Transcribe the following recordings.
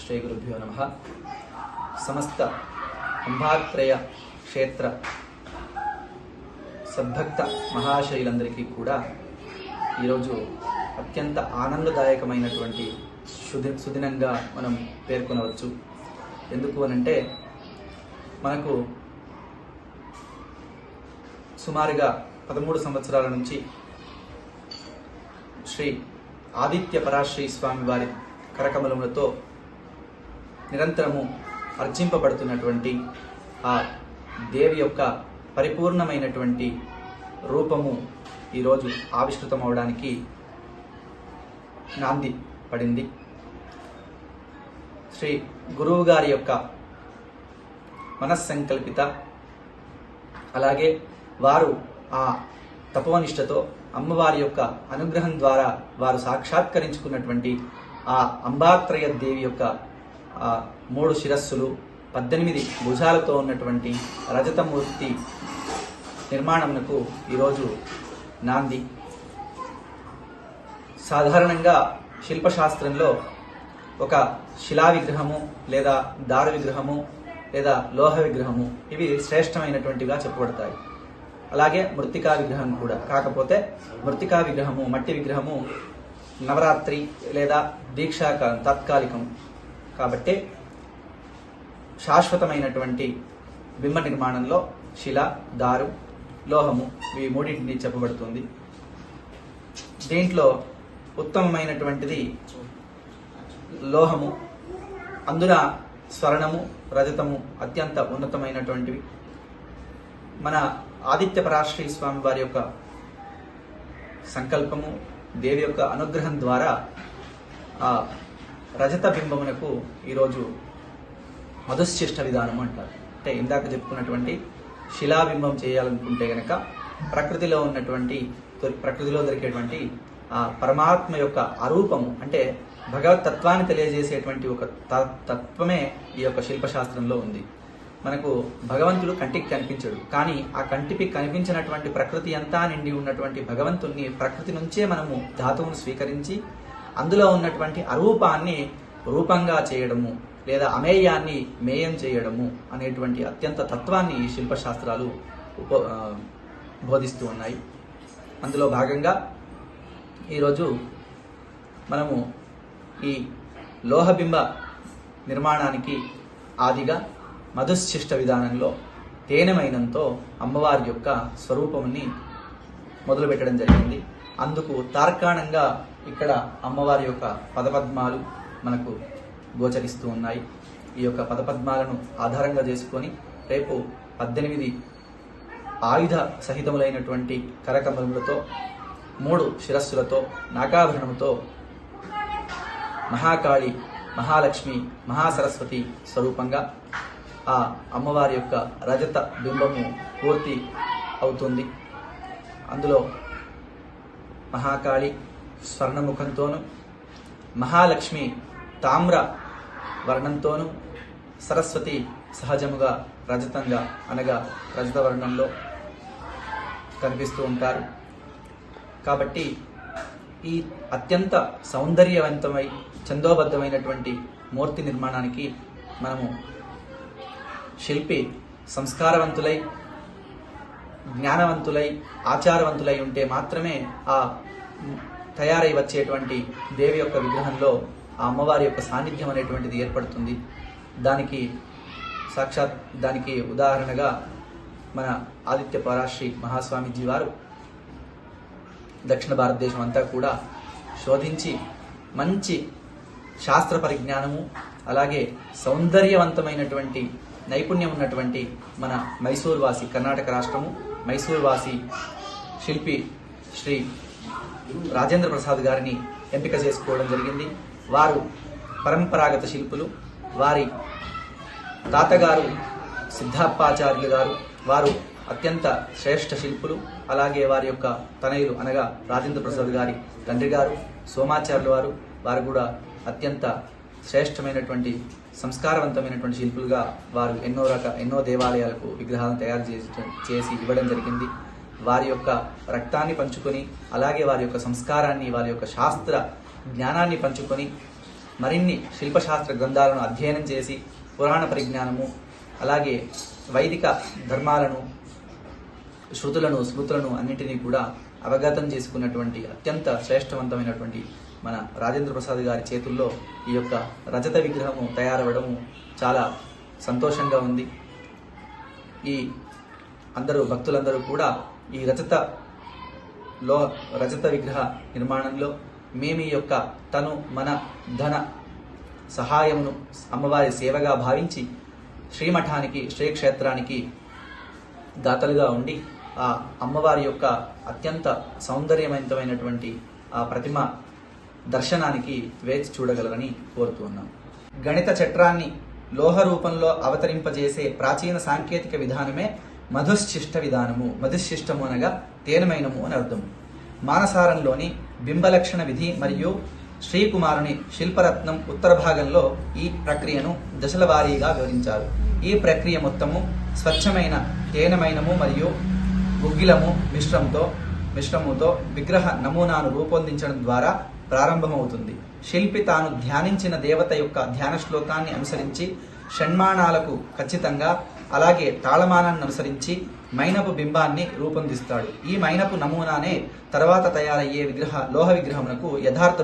శ్రీ గురుభ్యో నమః. సమస్త అంబాత్రయ క్షేత్ర సద్భక్త మహాశైలందరికీ కూడా ఈరోజు అత్యంత ఆనందదాయకమైనటువంటి సుదినంగా మనం పేర్కొనవచ్చు. ఎందుకు అనంటే మనకు సుమారుగా 13 సంవత్సరాల నుంచి శ్రీ ఆదిత్య పరాశ్రీ స్వామి వారి కరకమలములతో నిరంతరము అర్చింపబడుతున్నటువంటి ఆ దేవి యొక్క పరిపూర్ణమైనటువంటి రూపము ఈరోజు ఆవిష్కృతమవడానికి నాంది పడింది. శ్రీ గురువు గారి యొక్క మనస్సంకల్పిత, అలాగే వారు ఆ తపోనిష్టతో అమ్మవారి యొక్క అనుగ్రహం ద్వారా వారు సాక్షాత్కరించుకున్నటువంటి ఆ అంబాత్రయ దేవి యొక్క 3 శిరస్సులు 18 భుజాలతో ఉన్నటువంటి రజతమూర్తి నిర్మాణమునకు ఈరోజు నాంది. సాధారణంగా శిల్పశాస్త్రంలో ఒక శిలా విగ్రహము లేదా దారు విగ్రహము లేదా లోహ విగ్రహము ఇవి శ్రేష్టమైనటువంటివిగా చెప్పబడతాయి. అలాగే మృత్తికా విగ్రహం కూడా. కాకపోతే మృత్తికా విగ్రహము, మట్టి విగ్రహము నవరాత్రి లేదా దీక్షాకాలం తాత్కాలికం కాబట్టి శాశ్వతమైనటువంటి బింబ నిర్మాణంలో శిల, దారు, లోహము ఇవి మూడింటిని చెప్పబడుతుంది. దీంట్లో ఉత్తమమైనటువంటిది లోహము, అందున స్వర్ణము, రజతము అత్యంత ఉన్నతమైనటువంటివి. మన ఆదిత్య పరాశ్రీ స్వామి వారి యొక్క సంకల్పము, దేవి యొక్క అనుగ్రహం ద్వారా ఆ రజత బింబమునకు ఈరోజు మధుశ్చిష్ట విధానం అంటారు. అంటే ఇందాక చెప్పుకున్నటువంటి శిలాబింబం చేయాలనుకుంటే గనక ప్రకృతిలో దొరికేటువంటి ఆ పరమాత్మ యొక్క అరూపము అంటే భగవత్ తత్వాన్ని తెలియజేసేటువంటి ఒక తత్వమే ఈ యొక్క శిల్పశాస్త్రంలో ఉంది. మనకు భగవంతుడు కంటికి కనిపించడు, కానీ ఆ కంటికి కనిపించినటువంటి ప్రకృతి అంతా నిండి ఉన్నటువంటి భగవంతుణ్ణి ప్రకృతి నుంచే మనము ధాతువును స్వీకరించి అందులో ఉన్నటువంటి అరూపాన్ని రూపంగా చేయడము లేదా అమేయాన్ని మేయం చేయడము అనేటువంటి అత్యంత తత్వాన్ని ఈ శిల్పశాస్త్రాలు బోధిస్తూ ఉన్నాయి. అందులో భాగంగా ఈరోజు మనము ఈ లోహబింబ నిర్మాణానికి ఆదిగా మధుశ్చిష్ట విధానంలో తేనెమైనంతో అమ్మవారి యొక్క స్వరూపముని మొదలుపెట్టడం జరిగింది. అందుకు తార్కాణంగా ఇక్కడ అమ్మవారి యొక్క పదపద్మాలు మనకు గోచరిస్తూ ఉన్నాయి. ఈ యొక్క పదపద్మాలను ఆధారంగా చేసుకొని రేపు 18 ఆయుధ సహితములైనటువంటి కరకమలములతో 3 శిరస్సులతో నాగాభరణముతో మహాకాళి, మహాలక్ష్మి, మహాసరస్వతి స్వరూపంగా ఆ అమ్మవారి యొక్క రజత బింబము పూర్తి అవుతుంది. అందులో మహాకాళి స్వర్ణముఖంతోనూ, మహాలక్ష్మి తామ్ర వర్ణంతోనూ, సరస్వతి సహజముగా రజతంగా అనగా రజత వర్ణంలో కనిపిస్తూ ఉంటారు. కాబట్టి ఈ అత్యంత సౌందర్యవంతమై ఛందోబద్ధమైనటువంటి మూర్తి నిర్మాణానికి మనము శిల్పి సంస్కారవంతులై, జ్ఞానవంతులై, ఆచారవంతులై ఉంటే మాత్రమే ఆ తయారై వచ్చేటువంటి దేవి యొక్క విగ్రహంలో ఆ అమ్మవారి యొక్క సాన్నిధ్యం అనేటువంటిది ఏర్పడుతుంది. దానికి ఉదాహరణగా మన ఆదిత్య పరాశ్రీ మహాస్వామీజీ వారు దక్షిణ భారతదేశం అంతా కూడా శోధించి మంచి శాస్త్ర పరిజ్ఞానము, అలాగే సౌందర్యవంతమైనటువంటి నైపుణ్యం ఉన్నటువంటి మన మైసూర్ వాసి, కర్ణాటక రాష్ట్రము మైసూర్ వాసి శిల్పి శ్రీ రాజేంద్ర ప్రసాద్ గారిని ఎంపిక చేసుకోవడం జరిగింది. వారు పరంపరాగత శిల్పులు. వారి తాతగారు సిద్ధాప్పాచార్యులు గారు, వారు అత్యంత శ్రేష్ఠ శిల్పులు. అలాగే వారి యొక్క తనయులు అనగా రాజేంద్ర ప్రసాద్ గారి తండ్రి గారు సోమాచార్యులు వారు కూడా అత్యంత శ్రేష్టమైనటువంటి సంస్కారవంతమైనటువంటి శిల్పులుగా వారు ఎన్నో దేవాలయాలకు విగ్రహాలను తయారు చేసి ఇవ్వడం జరిగింది. వారి యొక్క రక్తాన్ని పంచుకొని, అలాగే వారి యొక్క సంస్కారాన్ని, వారి యొక్క శాస్త్ర జ్ఞానాన్ని పంచుకొని మరిన్ని శిల్పశాస్త్ర గ్రంథాలను అధ్యయనం చేసి పురాణ పరిజ్ఞానము అలాగే వైదిక ధర్మాలను శృతులను స్మృతులను అన్నింటినీ కూడా అవగతం చేసుకున్నటువంటి అత్యంత శ్రేష్టవంతమైనటువంటి మన రాజేంద్ర ప్రసాద్ గారి చేతుల్లో ఈ యొక్క రజత విగ్రహము తయారవడము చాలా సంతోషంగా ఉంది. ఈ అందరూ భక్తులందరూ కూడా ఈ రజత విగ్రహ నిర్మాణంలో మేము ఈ యొక్క తను మన ధన సహాయమును అమ్మవారి సేవగా భావించి శ్రీమఠానికి శ్రీక్షేత్రానికి దాతలుగా ఉండి ఆ అమ్మవారి యొక్క అత్యంత సౌందర్యవంతమైనటువంటి ఆ ప్రతిమ దర్శనానికి వేచి చూడగలరని కోరుతూ ఉన్నాం. గణిత చట్రాన్ని లోహ రూపంలో అవతరింపజేసే ప్రాచీన సాంకేతిక విధానమే మధుశ్చిష్ట విధానము. మధుశ్చిష్టము అనగా తేనమైనము అని అర్థము. మానసారంలోని బింబలక్షణ విధి మరియు శ్రీకుమారుని శిల్పరత్నం ఉత్తర భాగంలో ఈ ప్రక్రియను దశల వారీగా వివరించారు. ఈ ప్రక్రియ మొత్తము స్వచ్ఛమైన తేనమైనము మరియు గుగ్గిలము మిశ్రమంతో విగ్రహ నమూనాను రూపొందించడం ద్వారా ప్రారంభమవుతుంది. శిల్పి తాను ధ్యానించిన దేవత యొక్క ధ్యాన శ్లోకాన్ని అనుసరించి షణ్మాణాలకు ఖచ్చితంగా అలాగే తాళమానాన్ని అనుసరించి మైనపు బింబాన్ని రూపొందిస్తాడు. ఈ మైనపు నమూనానే తర్వాత తయారయ్యే లోహ విగ్రహమునకు యథార్థ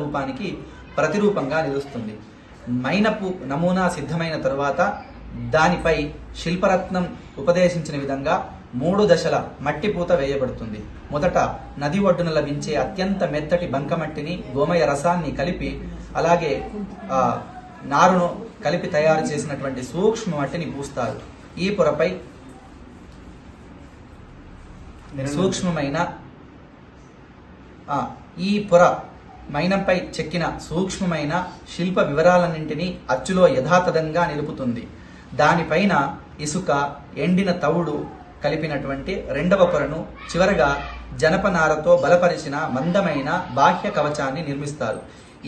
రూపానికి ప్రతిరూపంగా నిలుస్తుంది. మైనపు నమూనా సిద్ధమైన తరువాత దానిపై శిల్పరత్నం ఉపదేశించిన విధంగా 3 దశల మట్టి పూత వేయబడుతుంది. మొదట నది ఒడ్డున లభించే అత్యంత మెత్తటి బంకమట్టిని గోమయ రసాన్ని కలిపి అలాగే నారును కలిపి తయారు చేసినటువంటి సూక్ష్మ మట్టిని పూస్తారు. ఈ పొరపై మైనంపై చెక్కిన సూక్ష్మమైన శిల్ప వివరాలన్నింటినీ అచ్చులో యథాతథంగా నిలుపుతుంది. దానిపైన ఇసుక, ఎండిన తవుడు కలిపినటువంటి రెండవ పొరను చివరగా జనపనారతో బలపరిచిన మందమైన బాహ్య కవచాన్ని నిర్మిస్తారు.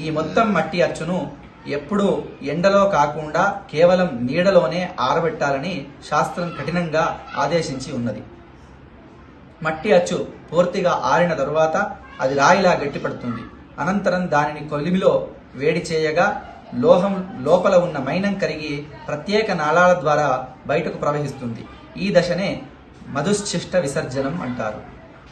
ఈ మొత్తం మట్టి అచ్చును ఎప్పుడూ ఎండలో కాకుండా కేవలం నీడలోనే ఆరబెట్టాలని శాస్త్రం కఠినంగా ఆదేశించి ఉన్నది. మట్టి అచ్చు పూర్తిగా ఆరిన తరువాత అది రాయిలా గట్టిపడుతుంది. అనంతరం దానిని కొలిమిలో వేడి చేయగా లోహం లోపల ఉన్న మైనం కరిగి ప్రత్యేక నాళాల ద్వారా బయటకు ప్రవహిస్తుంది. ఈ దశనే మధుశ్చిష్ట విసర్జనం అంటారు.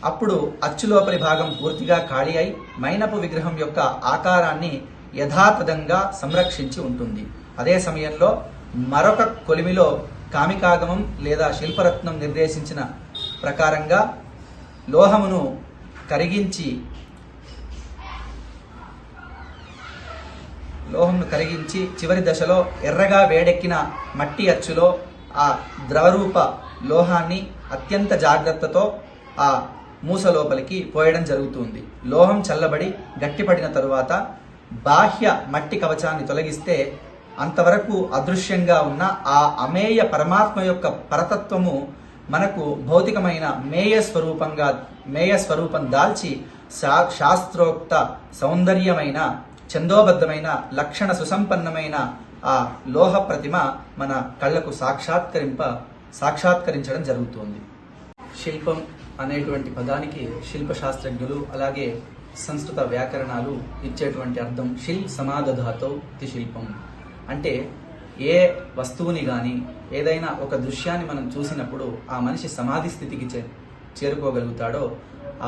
అప్పుడు అచ్చు లోపలి భాగం పూర్తిగా ఖాళీ అయి మైనపు విగ్రహం యొక్క ఆకారాన్ని యథాతథంగా సంరక్షించి ఉంటుంది. అదే సమయంలో మరొక కొలిమిలో కామికాగమం లేదా శిల్పరత్నం నిర్దేశించిన ప్రకారంగా లోహమును కరిగించి చివరి దశలో ఎర్రగా వేడెక్కిన మట్టి అచ్చులో ఆ ద్రవరూప లోహాన్ని అత్యంత జాగ్రత్తతో ఆ మూస లోపలికి పోయడం జరుగుతుంది. లోహం చల్లబడి గట్టిపడిన తరువాత బాహ్య మట్టి కవచాన్ని తొలగిస్తే అంతవరకు అదృశ్యంగా ఉన్న ఆ అమేయ పరమాత్మ యొక్క పరతత్వము మనకు భౌతికమైన మేయ స్వరూపం దాల్చి శాస్త్రోక్త సౌందర్యమైన ఛందోబద్ధమైన లక్షణ సుసంపన్నమైన ఆ లోహ ప్రతిమ మన కళ్ళకు సాక్షాత్కరించడం జరుగుతుంది. శిల్పం అనేటువంటి పదానికి శిల్పశాస్త్రజ్ఞులు అలాగే సంస్కృత వ్యాకరణాలు ఇచ్చేటువంటి అర్థం సమాదధాతో శిల్పం అంటే ఏ వస్తువుని కానీ ఏదైనా ఒక దృశ్యాన్ని మనం చూసినప్పుడు ఆ మనిషి సమాధి స్థితికి చేరుకోగలుగుతాడో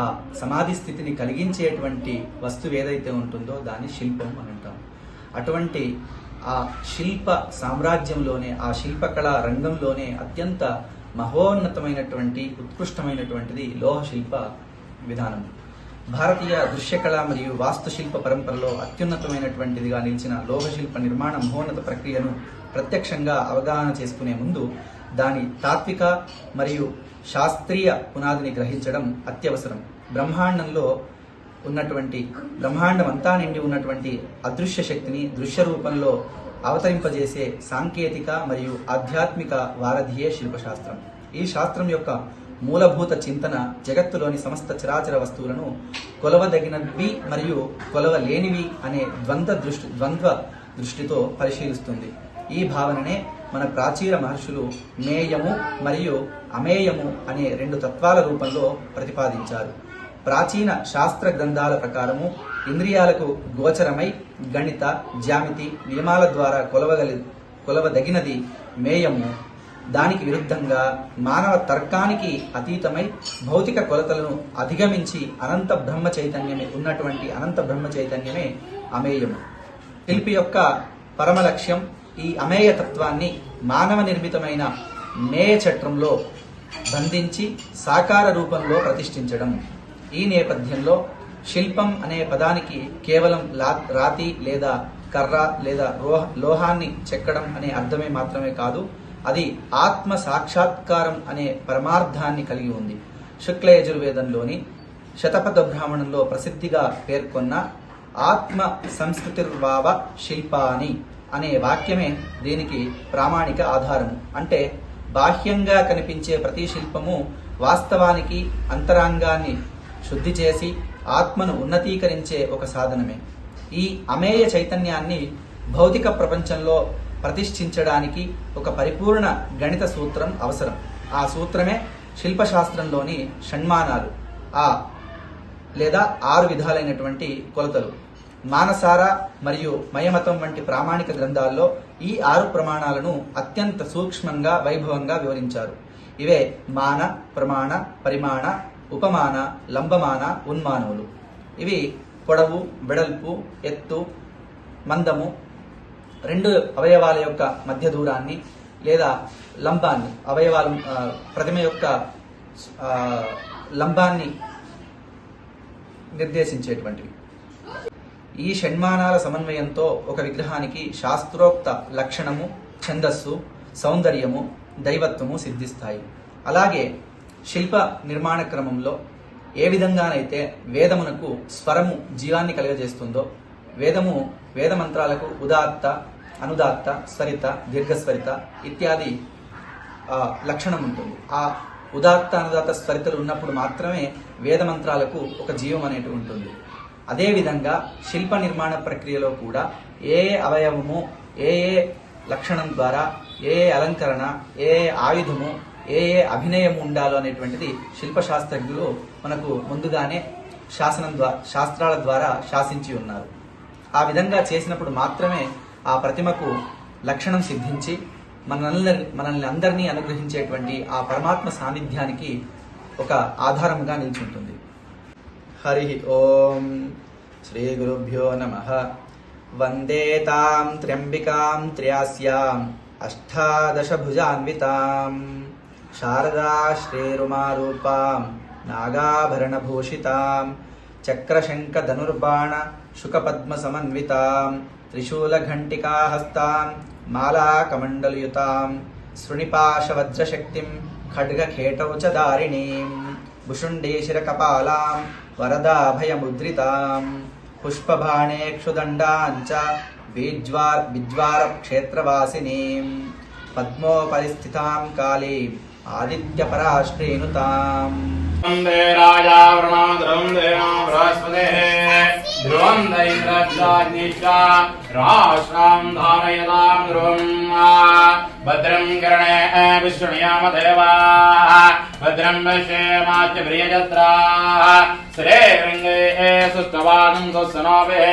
ఆ సమాధి స్థితిని కలిగించేటువంటి వస్తువు ఏదైతే ఉంటుందో దాన్ని శిల్పం అని అంటాం. అటువంటి ఆ శిల్ప సామ్రాజ్యంలోనే ఆ శిల్పకళా రంగంలోనే అత్యంత మహోన్నతమైనటువంటి ఉత్కృష్టమైనటువంటిది లోహ శిల్ప విధానం. భారతీయ దృశ్యకళ మరియు వాస్తుశిల్ప పరంపరలో అత్యున్నతమైనటువంటిదిగా నిలిచిన లోహశిల్ప నిర్మాణ మహోన్నత ప్రక్రియను ప్రత్యక్షంగా అవగాహన చేసుకునే ముందు దాని తాత్విక మరియు శాస్త్రీయ పునాదిని గ్రహించడం అత్యవసరం. బ్రహ్మాండమంతా నిండి ఉన్నటువంటి అదృశ్య శక్తిని దృశ్య రూపంలో అవతరింపజేసే సాంకేతిక మరియు ఆధ్యాత్మిక వారధియే శిల్పశాస్త్రం. ఈ శాస్త్రం యొక్క మూలభూత చింతన జగత్తులోని సమస్త చరాచర వస్తువులను కొలవదగినవి మరియు కొలవలేనివి అనే ద్వంద్వ దృష్టితో పరిశీలిస్తుంది. ఈ భావననే మన ప్రాచీన మహర్షులు మేయము మరియు అమేయము అనే 2 తత్వాల రూపంలో ప్రతిపాదించారు. ప్రాచీన శాస్త్ర గ్రంథాల ప్రకారము ఇంద్రియాలకు గోచరమై గణిత జ్యామితి నియమాల ద్వారా కొలవదగినది మేయము. దానికి విరుద్ధంగా మానవ తర్కానికి అతీతమై భౌతిక కొలతలను అధిగమించి అనంత బ్రహ్మ చైతన్యమే ఉన్నటువంటి అనంత బ్రహ్మ చైతన్యమే అమేయము. శిల్పి యొక్క పరమ లక్ష్యం ఈ అమేయతత్వాన్ని మానవ నిర్మితమైన మేయ చట్రంలో బంధించి సాకార రూపంలో ప్రతిష్ఠించడం. ఈ నేపథ్యంలో శిల్పం అనే పదానికి కేవలం రాతి లేదా కర్ర లేదా లోహాన్ని చెక్కడం అనే అర్థమే మాత్రమే కాదు, అది ఆత్మ సాక్షాత్కారం అనే పరమార్థాన్ని కలిగి ఉంది. శుక్లయజుర్వేదంలోని శతపథ బ్రాహ్మణంలో ప్రసిద్ధిగా పేర్కొన్న ఆత్మ సంస్కృతిర్వావ శిల్పాని అనే వాక్యమే దీనికి ప్రామాణిక ఆధారము. అంటే బాహ్యంగా కనిపించే ప్రతి శిల్పము వాస్తవానికి అంతరంగాన్ని శుద్ధి చేసి ఆత్మను ఉన్నతీకరించే ఒక సాధనమే. ఈ అమేయ చైతన్యాన్ని భౌతిక ప్రపంచంలో ప్రతిష్ఠించడానికి ఒక పరిపూర్ణ గణిత సూత్రం అవసరం. ఆ సూత్రమే శిల్పశాస్త్రంలోని షణ్మానాలు లేదా 6 విధాలైనటువంటి కొలతలు. మానసార మరియు మయమతం వంటి ప్రామాణిక గ్రంథాల్లో ఈ 6 ప్రమాణాలను అత్యంత సూక్ష్మంగా వైభవంగా వివరించారు. ఇవే మాన, ప్రమాణ, పరిమాణ, ఉపమాన, లంబమాన, ఉన్మానములు. ఇవి పొడవు, వెడల్పు, ఎత్తు, మందము, 2 అవయవాల యొక్క మధ్య దూరాన్ని లేదా లంబాన్ని, అవయవాలు ప్రతిమ యొక్క లంబాన్ని నిర్దేశించేటువంటివి. ఈ షణ్మానాల సమన్వయంతో ఒక విగ్రహానికి శాస్త్రోక్త లక్షణము, ఛందస్సు, సౌందర్యము, దైవత్వము సిద్ధిస్తాయి. అలాగే శిల్ప నిర్మాణ క్రమంలో ఏ విధంగానైతే వేదమునకు స్వరము జీవాన్ని కలుగజేస్తుందో, వేద మంత్రాలకు ఉదాత్త, అనుదాత్త, స్వరిత, దీర్ఘస్వరిత ఇత్యాది లక్షణం ఉంటుంది. ఆ ఉదాత్త, అనుదాత్త స్వరితలు ఉన్నప్పుడు మాత్రమే వేద మంత్రాలకు ఒక జీవం అనేటి ఉంటుంది. అదేవిధంగా శిల్ప నిర్మాణ ప్రక్రియలో కూడా ఏ అవయవము, ఏ లక్షణం ద్వారా ఏ అలంకరణ, ఏ ఆయుధము, ఏ అభినయం ఉండాలో అనేటువంటిది శిల్పశాస్త్రజ్ఞులు మనకు ముందుగానే శాస్త్రాల ద్వారా శాసించి ఉన్నారు. ఆ విధంగా చేసినప్పుడు మాత్రమే ఆ ప్రతిమకు లక్షణం సిద్ధించి మనల్ని అందరినీ అనుగ్రహించేటువంటి ఆ పరమాత్మ సాన్నిధ్యానికి ఒక ఆధారంగా నిల్చుంటుంది. హరి ఓం శ్రీ గురుభ్యో నమః. వందే తాం త్ర్యంబికాం త్ర్యాస్యాం అష్టాదశభుజాన్వితాం శారదా శ్రీరుమారూపాం నాగాభరణభూషితాం చక్రశంఖధనుర్బాణ శుకపద్మసమన్వితాం త్రిశూలఘంటికాహస్తాం మాలాకమండలయుతాం శృణిపాశవజ్రశక్తిం ఖడ్గఖేటౌచధారిణీం భుషుండేశిరకపాలాం వరదాభయముద్రితాం పుష్పబాణేక్షుదండాంచ విజ్వారక్షేత్రవాసినీం పద్మోపరిస్థితాం కాళీం ఆదిత్యపరాశ్రేణుతాం. వందే రాజా ప్రణాదరం దేవం బృహస్పతిః ధ్రువం దైంద్రబ్దాగ్నిశ్చ రాష్ట్రం ధారయతాం ధ్రువం భద్రం కర్ణేః విష్ణుయామ దేవాః భద్రం పశ్యేమాత్య ప్రియజత్రాః శ్రీరంగేః సుష్టవాగం సుస్సనోభిః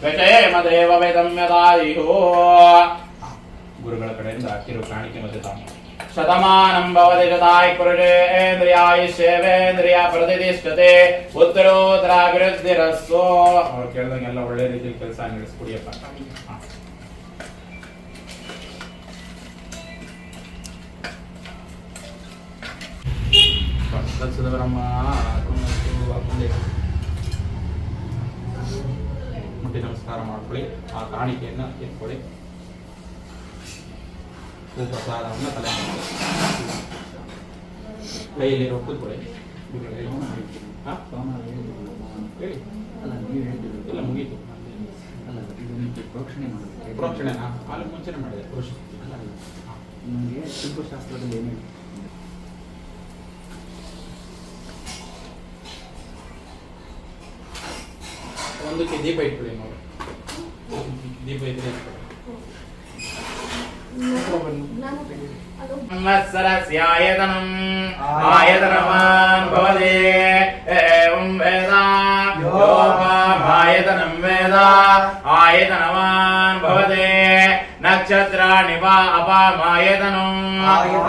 విచేమ దేవవేదం యదాయుః. ಗುರುಗಳ ಕಡೆಯಿಂದ ಕಿರು ಕಾಣಿಕೆ ಮಧ್ಯತಾಮ ಶತಮಾನಂ ಭವತಿ ಶತಾಯ ಪುರುಷೇಂದ್ರಿಯಾಯುಷ್ಯೇವೇಂದ್ರಿಯ ಪ್ರತಿಷ್ಠತೆ ಉತ್ತರೋತ್ತರಾಭಿವೃದ್ಧಿರಸ್ಸು. ಅವ್ರು ಕೇಳ್ದಂಗೆಲ್ಲ ಒಳ್ಳೆ ರೀತಿಯಲ್ಲಿ ಕೆಲಸ ನಡೆಸ್ಕೊಡಿಯಪ್ಪ. ಬ್ರಹ್ಮ ಮುಟ್ಟಿ ನಮಸ್ಕಾರ ಮಾಡ್ಕೊಳ್ಳಿ. ಆ ಕಾಣಿಕೆಯನ್ನ ಎತ್ಕೊಳ್ಳಿ. ಪ್ರಸಾದವನ್ನು ತಲೆ ಕೈಯಲ್ಲಿ ಕೂತ್ಕೊಳ್ಳಿ. ಹೇಳಿ ಎಲ್ಲ ಮುಗೀತು. ಪ್ರೋಕ್ಷಣೆನಾ ಅಲ್ಲಿ ಮುಂಚೆನೆ ಮಾಡಿದೆ. ಪುರುಷ ನನಗೆ ಶಿಲ್ಪಶಾಸ್ತ್ರದಲ್ಲಿ ಏನು ಒಂದಕ್ಕೆ ದೀಪ ಇಟ್ಕೊಳ್ಳಿ. ನೋಡಿ ದೀಪ ಇದ್ರೆ సంవత్సరస్యాయతనం ఆయతనమాన్ భవతి ఏవం వేద యోగామాయ आयतनं वेद आयतनवान् भवते नक्षत्राणि वा अपामायतनम्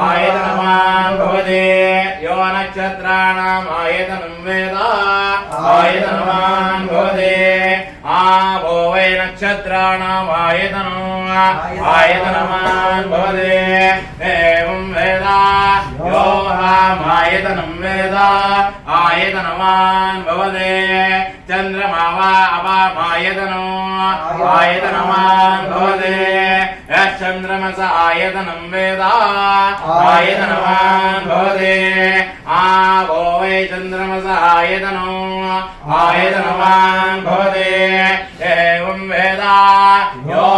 आयतनवान् भवते यो नक्षत्राणाम् आयतनं वेद आयतनवान् भवते वो वै नक्षत्राणाम् आयतनम् आयतनवान् भवते एवं वेद यो आयतनं वेद आयतनवान् भवते चन्द्रमा वा अपामायतनम् आयतनवान् भवते यश्चन्द्रमस आयतनं वेद आयतनवान् भवते वो वै चन्द्रमस आयतनम् आयतनवान् भवते एवं वेद यो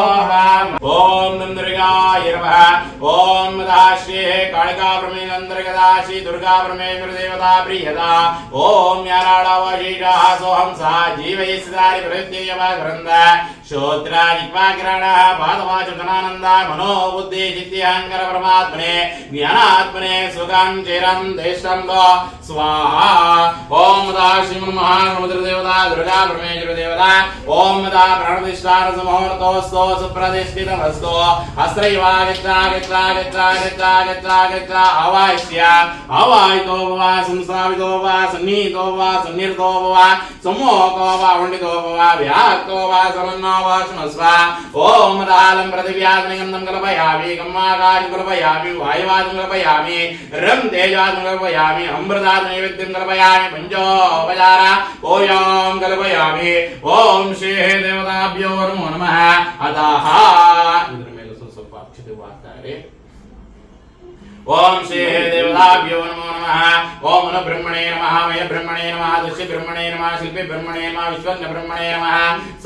ॐ दुर्गाय नमः ॐ मदाश्री कालिका प्रमेन्द्रगदा श्री दुर्गा परमेश्वर देवता प्रियदा ॐ याराडावशीषा सोहंसा जीवयस्दारि प्रत्ययवा ग्रन्थ श्रोत्रादिक्वाग्राणः पादवाचनानन्द मनो बुद्धि चित्त्यहङ्कार परमात्मने ज्ञानात्मने सुखं चिरं देशं स्वाहा ॐ मदा श्रीमन्महासमुद्र देवता दुर्गा परमेश्वर देवता ॐ मदा प्राणप्रतिष्ठान मुहूर्तोऽस्तु सुप्रतिष्ठितमस्तु हस्त्रैवागच्छ अवायस्य अवायितो वा संस्थापितो वा सन्नीतो वा सन्निर्तो वा सम्मोको वा वण्डितो वा व्याक्तो वा समन्नो वा शृणस्व ॐ मदालं पृथिव्याग्निगन्धं कल्पयामि गम्माकाशं कल्पयामि वायुवादं कल्पयामि रं तेजादं कल्पयामि अमृतादं नैवेद्यं कल्पयामि पञ्चोपचार पूजां कल्पयामि ॐ श्री देवताभ्यो नमो नमः अतः इधर मेरे ಸ್ವಲ್ಪ ಅಕ್ಷತೆ ವಾರ್ತಾರೆ ओम श्री देवताभ्यो नमो नमः ओम नमः ब्रह्मणे नमः मय ब्रह्मणे नमः दृश्य ब्रह्मणे नमः शिल्पे ब्रह्मणे नमः विश्वज्ञ ब्रह्मणे नमः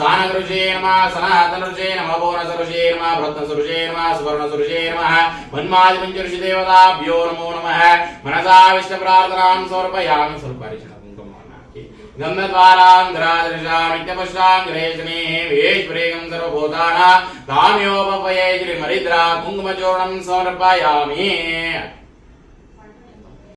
सानगरुषे नमः सनातनरुषे नमः भुवनसरुषे नमः भरतसरुषे नमः सुवर्णसरुषे नमः मन्मादिपञ्चऋषि देवताभ्यो नमो नमः मनसा विष्णुप्रार्थनां समर्पयामि स्वल्परिशनं गन्धद्वारान्ध्रादृशामित्यपश्चाङ्ग्रेशने वेश्वरेगं सर्वभूतानां काम्योपपये श्रीमरिद्रा कुङ्कुमचूर्णं समर्पयामि